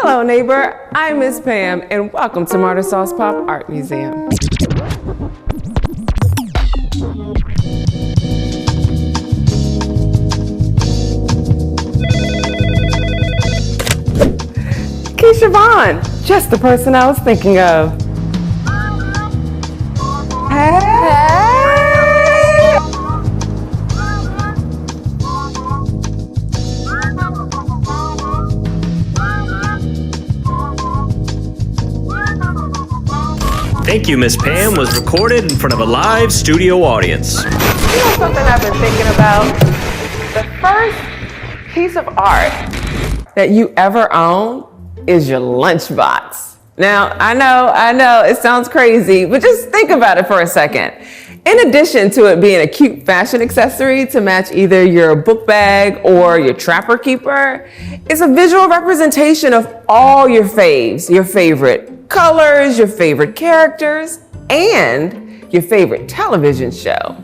Hello, neighbor. I'm Miss Pam, and welcome to Martyr Sauce Pop Art Museum. Kisha Vaughan, just the person I was thinking of. Hey. Thank You, Miss Pam was recorded in front of a live studio audience. You know something I've been thinking about? The first piece of art that you ever own is your lunchbox. Now, I know, it sounds crazy, but just think about it for a second. In addition to it being a cute fashion accessory to match either your book bag or your trapper keeper, it's a visual representation of all your faves, your favorite colors, your favorite characters, and your favorite television show.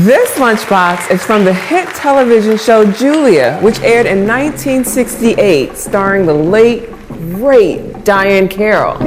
This lunchbox is from the hit television show Julia, which aired in 1968, starring the late, great Diahann Carroll.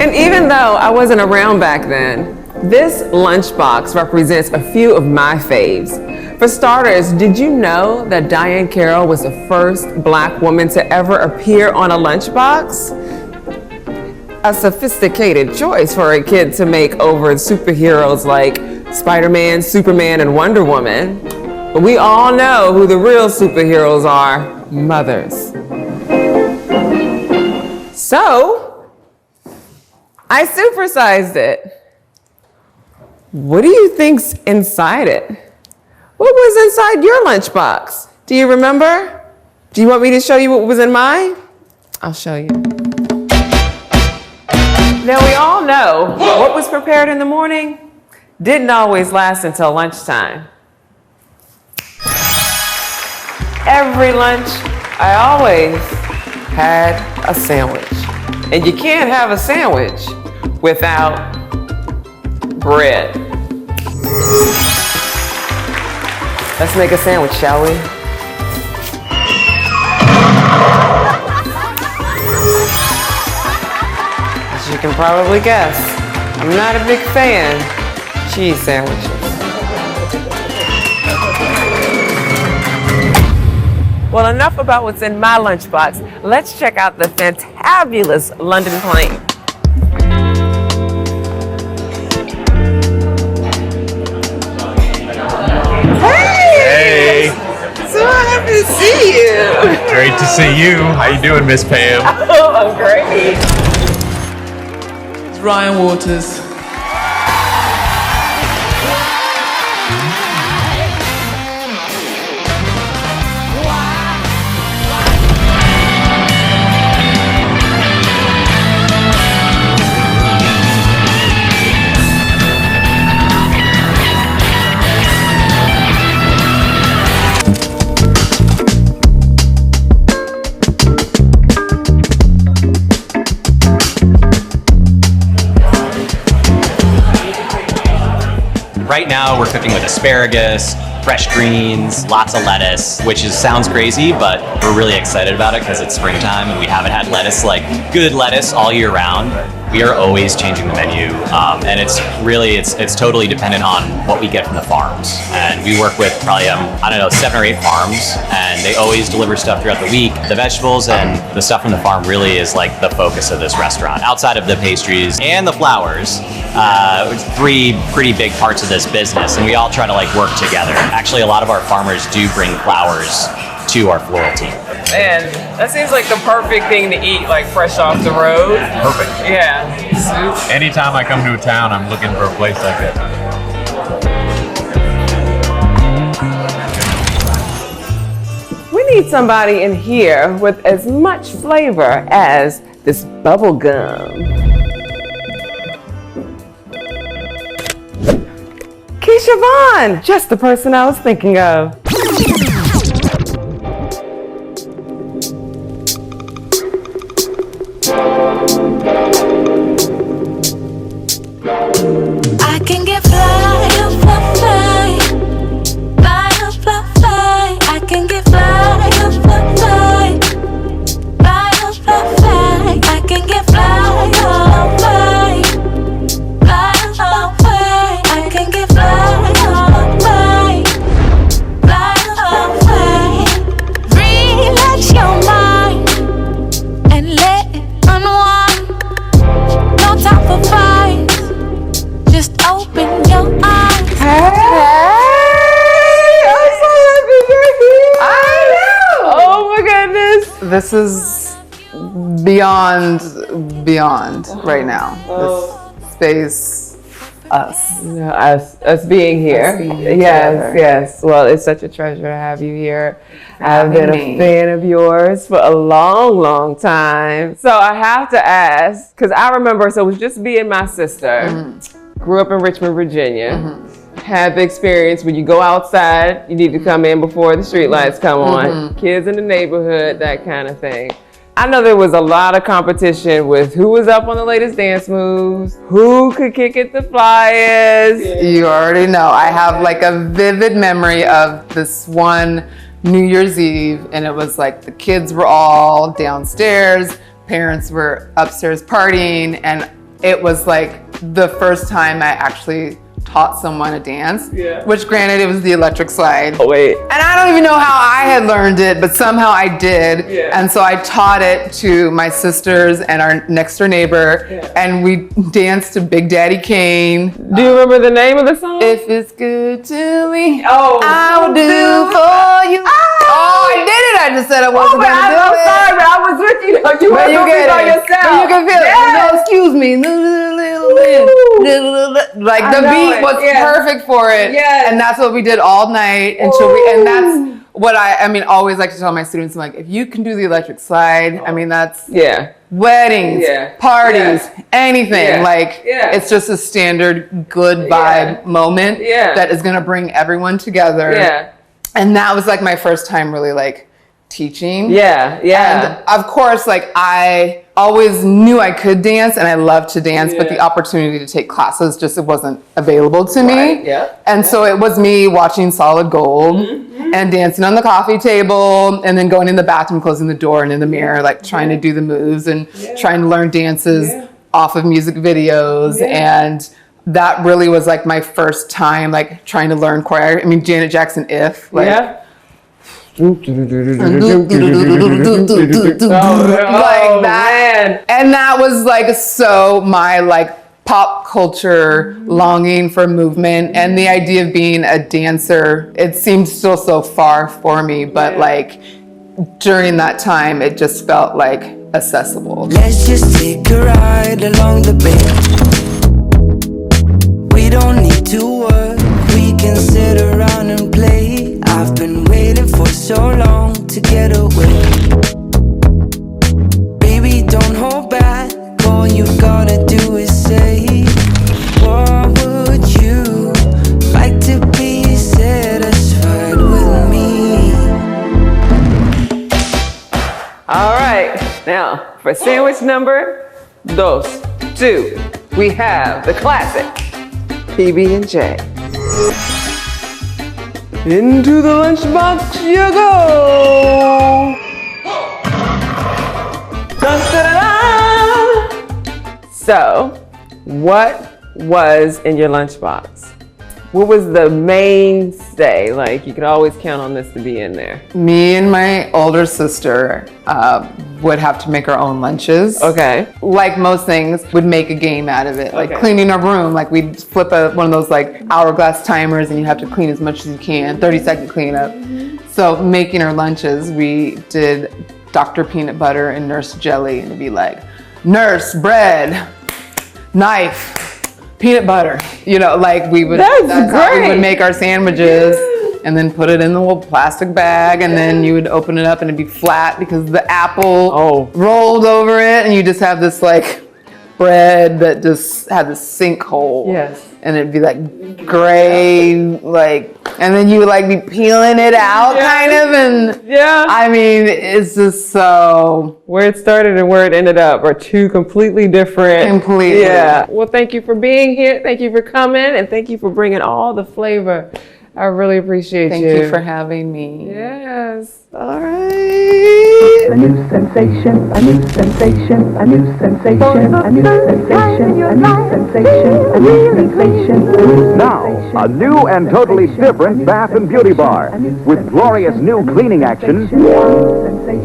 And even though I wasn't around back then, this lunchbox represents a few of my faves. For starters, did you know that Diahann Carroll was the first Black woman to ever appear on a lunchbox? A sophisticated choice for a kid to make over superheroes like Spider-Man, Superman, and Wonder Woman. But we all know who the real superheroes are: mothers. So, I supersized it. What do you think's inside it? What was inside your lunchbox? Do you remember? Do you want me to show you what was in mine? I'll show you. Now we all know what was prepared in the morning didn't always last until lunchtime. Every lunch, I always had a sandwich. And you can't have a sandwich without bread. Let's make a sandwich, shall we? As you can probably guess, I'm not a big fan of cheese sandwiches. Well, enough about what's in my lunchbox. Let's check out the fantabulous London plane. So happy to see you. Great to see you. How you doing, Miss Pam? Oh, I'm great. It's Ryan Waters. Right now we're cooking with asparagus, fresh greens, lots of lettuce, which sounds crazy, but we're really excited about it because it's springtime and we haven't had lettuce, like good lettuce, all year round. We are always changing the menu, and it's totally dependent on what we get from the farms. And we work with probably 7 or 8 farms, and they always deliver stuff throughout the week. The vegetables and the stuff from the farm really is like the focus of this restaurant. Outside of the pastries and the flowers, 3 pretty big parts of this business, and we all try to like work together. Actually, a lot of our farmers do bring flowers to our floral team. Man, that seems like the perfect thing to eat, like fresh off the road. Perfect. Yeah. Soup. Anytime I come to a town, I'm looking for a place like that. We need somebody in here with as much flavor as this bubble gum. Kisha Vaughan, just the person I was thinking of. I can get fly, fly, fly, fly, fly. This is beyond right now. This space, us. Us being here. Yes. Well, it's such a treasure to have you here. I've been a fan of yours for a long time. So I have to ask, because I remember, so it was just me and my sister. Grew up in Richmond, Virginia. Had the experience when you go outside, you need to come in before the street lights come on. Kids in the neighborhood, that kind of thing. I know there was a lot of competition with who was up on the latest dance moves, who could kick it the flyest. You already know. I have like a vivid memory of this one New Year's Eve, and it was like the kids were all downstairs, parents were upstairs partying, and it was like the first time I actually taught someone a dance, which granted it was the electric slide. Oh wait. And I don't even know how I had learned it, but somehow I did. And so I taught it to my sisters and our next door neighbor, and we danced to Big Daddy Kane. Do you remember the name of the song? If it's good to me, Oh, I'll do for you. Oh, I did it. I just said I wasn't going to do I'm it. sorry, but I was with you. You But were you focused get on it. yourself. But you can feel it. No, excuse me. Like the beat was perfect for it. Yes. And that's what we did all night until and that's what I always like to tell my students, I'm like, if you can do the electric slide, I mean, that's weddings, parties, anything. It's just a standard good vibe moment that is going to bring everyone together. And that was like my first time really like teaching. And of course, like I always knew I could dance and I loved to dance, but the opportunity to take classes just, it wasn't available to me. And so it was me watching Solid Gold and dancing on the coffee table and then going in the bathroom, closing the door and in the mirror, like trying to do the moves and trying to learn dances off of music videos. And that really was like my first time like trying to learn choreography. I mean, Janet Jackson, If. Like that. Man. And that was like so my like pop culture longing for movement and the idea of being a dancer. It seemed still so far for me, but like during that time, it just felt like accessible. Let's just take a ride along the bay. We don't need to work, we can sit around and play. I've been waiting for so long to get away. Baby, don't hold back, all you gotta do is say, what would you like to be satisfied with me? All right, now for sandwich number 2, we have the classic PB&J. Into the lunchbox you go. Da-da-da-da. So, what was in your lunchbox? What was the mainstay? Like, you could always count on this to be in there. Me and my older sister would have to make our own lunches. Okay. Like most things, would make a game out of it. Like cleaning our room, like we'd flip one of those like hourglass timers and you have to clean as much as you can, 30-second cleanup. So making our lunches, we did Dr. Peanut Butter and Nurse Jelly, and it'd be like, Nurse, bread, knife, peanut butter, you know, like we would, that's how we would make our sandwiches and then put it in the little plastic bag and then you would open it up and it'd be flat because the apple rolled over it and you just have this like bread that just had this sinkhole. And it'd be like gray, like, and then you would like be peeling it out kind of, and I mean, it's just so. Where it started and where it ended up are two completely different. Completely. Yeah. Well, thank you for being here. Thank you for coming, and thank you for bringing all the flavor. I really appreciate Thank you for having me. Yes. All right. A new sensation, a new sensation, a new sensation, a new sensation, a new sensation, a new sensation. Now, a new and totally different bath and beauty bar with glorious new cleaning action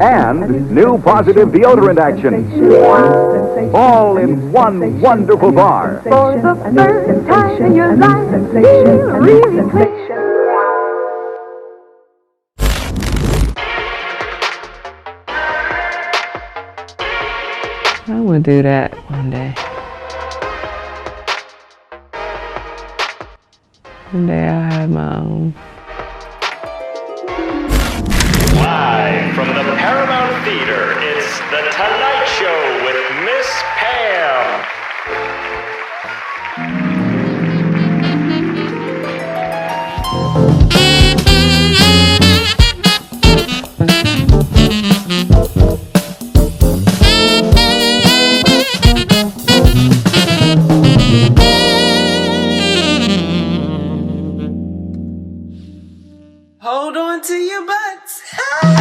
and new positive deodorant action. All in one wonderful bar. For the first time in your life, feel really clean. gonna do that one day. One day I'll have my own. Live from the Paramount Theater, it's The Tonight Show with Miss Pam. Hold on to your butts. Hey!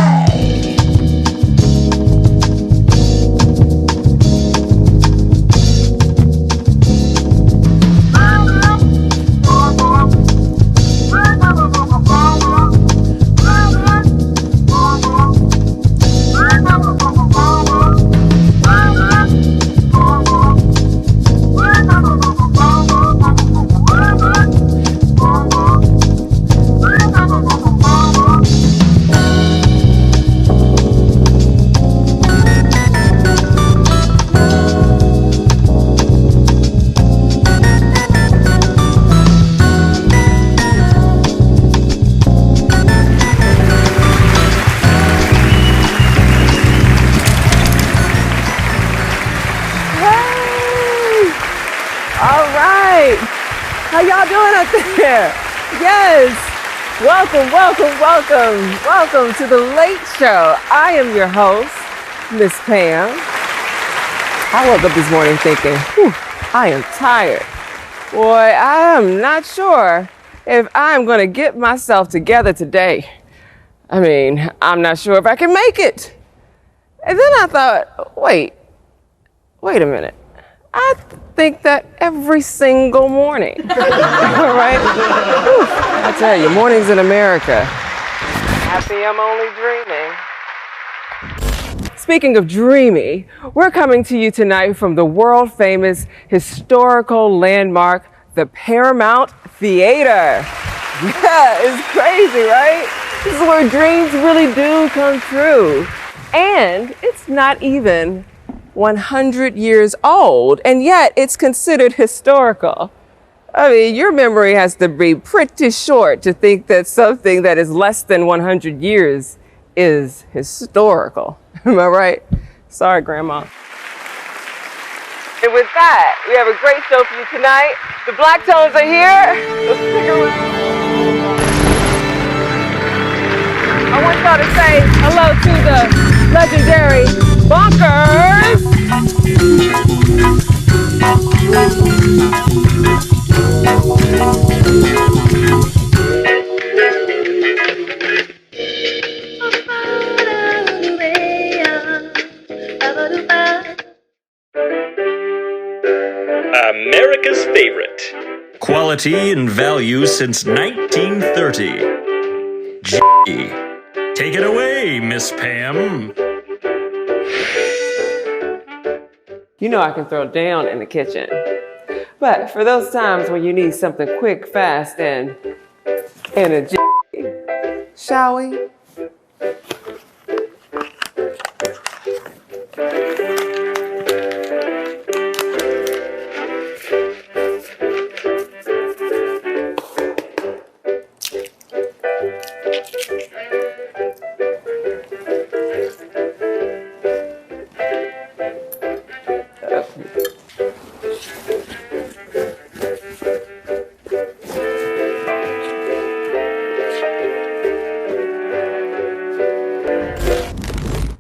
How y'all doing up there? Yes. Welcome, welcome, welcome. Welcome to the Late Show. I am your host, Miss Pam. I woke up this morning thinking, whew, I am tired. Boy, I am not sure if I'm going to get myself together today. I mean, I'm not sure if I can make it. And then I thought, wait a minute. I think that every single morning, right? Whew, I tell you, mornings in America. Happy I'm only dreaming. Speaking of dreamy, we're coming to you tonight from the world famous historical landmark, the Paramount Theater. Yeah, it's crazy, right? This is where dreams really do come true. And it's not even 100 years old, and yet it's considered historical. I mean, your memory has to be pretty short to think that something that is less than 100 years is historical. Am I right? Sorry, Grandma. And with that, we have a great show for you tonight. The Black Tones are here. So stick around. I want y'all to say hello to the legendary Bonkers. America's favorite. Quality and value since 1930. G. Take it away, Miss Pam. You know I can throw down in the kitchen. But for those times when you need something quick, fast, and energy, shall we?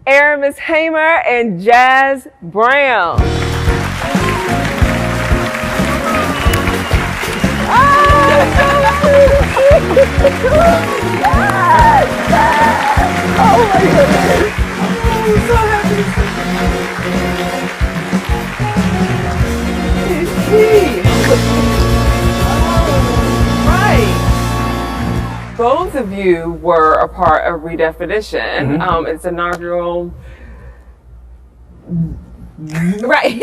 Aramis Hamer and Jazz Brown. Oh my goodness. I'm so happy. It's me. Right. Both of you were a part of Redefinition. Mm-hmm. It's inaugural. Right.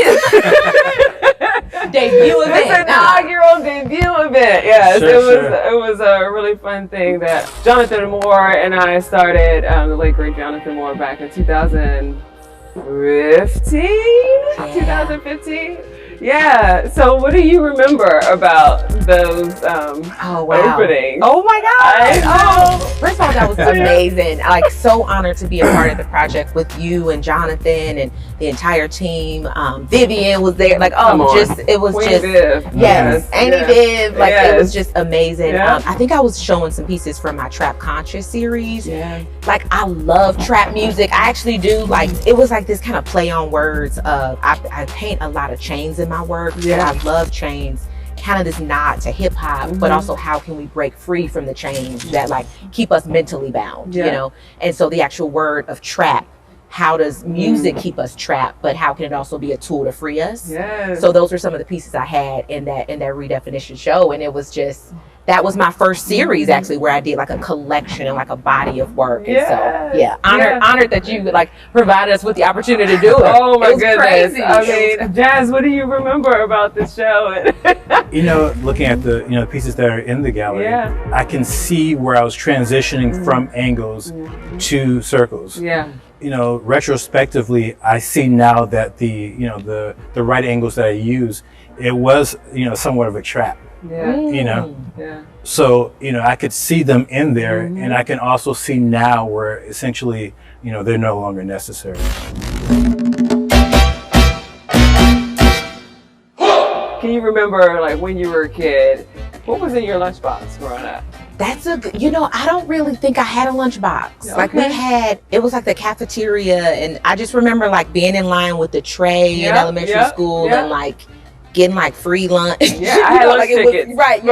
Debut event. It's an inaugural debut event. Yes, it was a really fun thing that Jonathan Moore and I started. The late great Jonathan Moore back in 2005. 2015? Yeah. So what do you remember about those openings? Oh my God. First of all, that was amazing. Like, so honored to be a part of the project with you and Jonathan and the entire team. Vivian was there. Like, it was Queen just Viv. yes, Annie Viv. Like, it was just amazing. Yeah. I think I was showing some pieces from my Trap Conscious series. Yeah. Like, I love trap music. I actually do. Like, it was like this kind of play on words of I paint a lot of chains in my work. Yeah. And I love chains. Kind of this nod to hip hop, but also how can we break free from the chains that like keep us mentally bound, you know? And so the actual word of trap, how does music keep us trapped, but how can it also be a tool to free us? Yes. So those were some of the pieces I had in that redefinition show, and it was just, that was my first series actually where I did like a collection and like a body of work. And so honored that you like provided us with the opportunity to do it. Oh my It was goodness. crazy. I mean, Jazz, what do you remember about this show? You know, looking at the pieces that are in the gallery, I can see where I was transitioning from angles to circles. Yeah. You know, retrospectively, I see now that the right angles that I use, it was somewhat of a trap. Yeah. You know. Yeah. So, I could see them in there, and I can also see now where essentially, they're no longer necessary. Can you remember, like, when you were a kid, what was in your lunchbox growing up? That's a good, I don't really think I had a lunchbox. Okay. Like it was like the cafeteria, and I just remember like being in line with the tray in elementary school and like getting like free lunch. Yeah, I had lunch tickets. Right.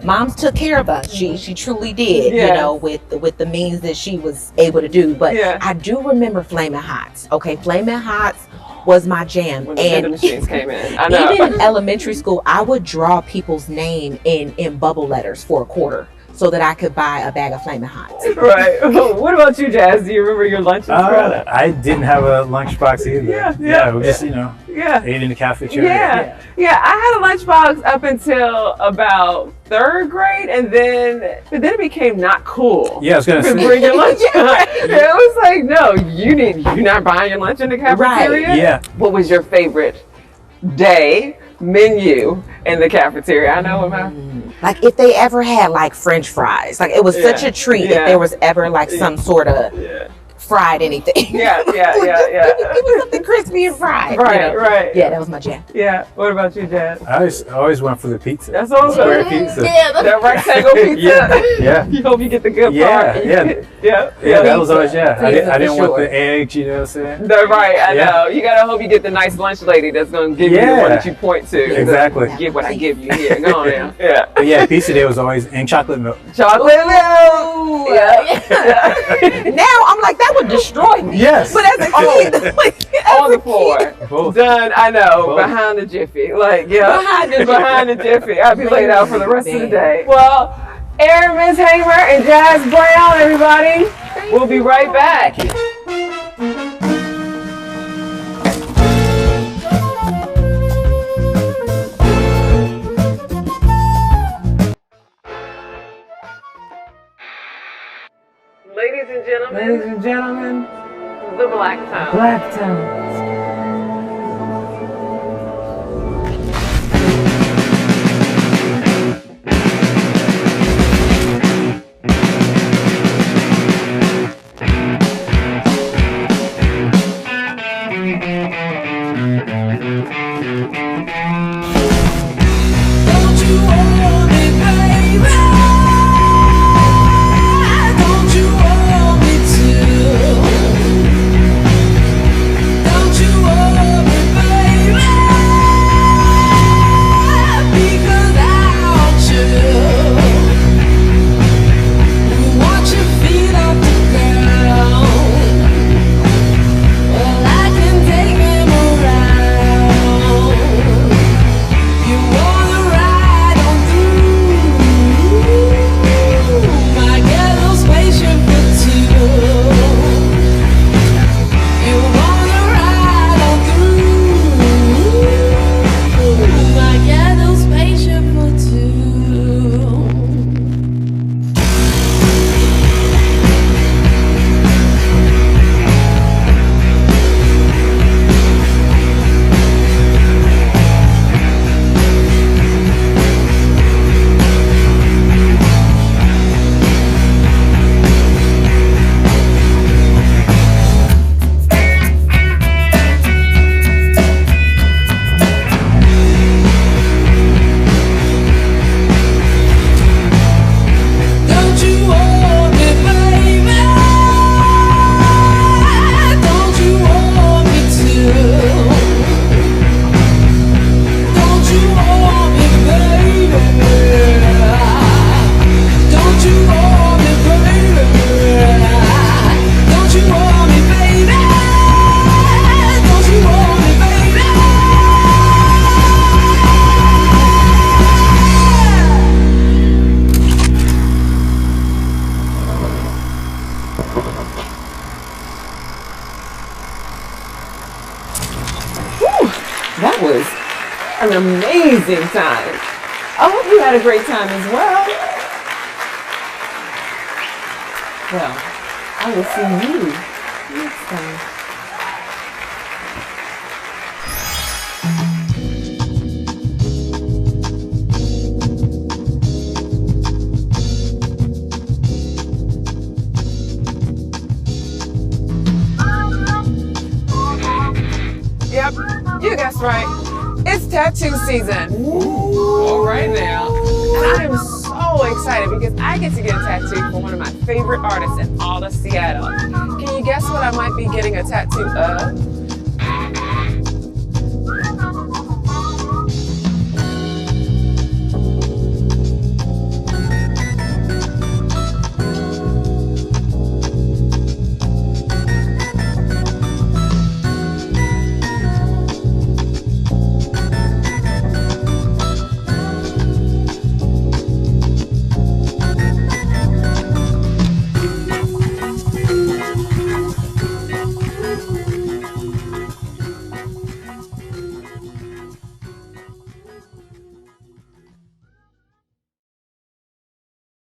Moms took care of us. She truly did, with the means that she was able to do. But I do remember Flamin' Hots. Okay, Flamin' Hots was my jam. When the vending machines came in. I know. Even in elementary school, I would draw people's name in bubble letters for $1 so that I could buy a bag of Flamin' Hots. Right. What about you, Jazz? Do you remember your lunches growing up? I didn't have a lunchbox either. Yeah. We just, ate in the cafeteria. Yeah, I had a lunchbox up until about 3rd grade, but then it became not cool. Yeah, I was gonna say. Bring your lunch. It was like, no, you're not buying your lunch in the cafeteria. Right. Yeah. What was your favorite day menu in the cafeteria? I know what like if they ever had like French fries, like it was such a treat if there was ever like some sort of fried anything. Yeah. It was something crispy and fried. Right. Yeah, that was my jam. Yeah. What about you, Jazz? I always went for the pizza. That's awesome. Square pizza. Yeah, that rectangle pizza. Yeah. You hope you get the good part. Yeah. That was always I didn't want the eggs. You know what I'm saying? Right. I know. You gotta hope you get the nice lunch lady that's gonna give you the one that you point to. Exactly. Get what I give you here. Go on now. Yeah. But pizza day was always in chocolate milk. Chocolate milk. Now I'm like, that would destroy me. Yes. But as a kid, on the floor. Both. Done. I know. Behind the jiffy. Like, behind the jiffy. I'd be laid out for the rest of the day. Well, Aramis Hamer and Jazz Brown, everybody. We'll be right back. Ladies and gentlemen, the Black Town. Black Town. Don't you amazing time. I hope you had a great time as well. Well, I will see you next time. Yep, you guessed right. It's tattoo season. All right now. And I am so excited because I get to get a tattoo from one of my favorite artists in all of Seattle. Can you guess what I might be getting a tattoo of?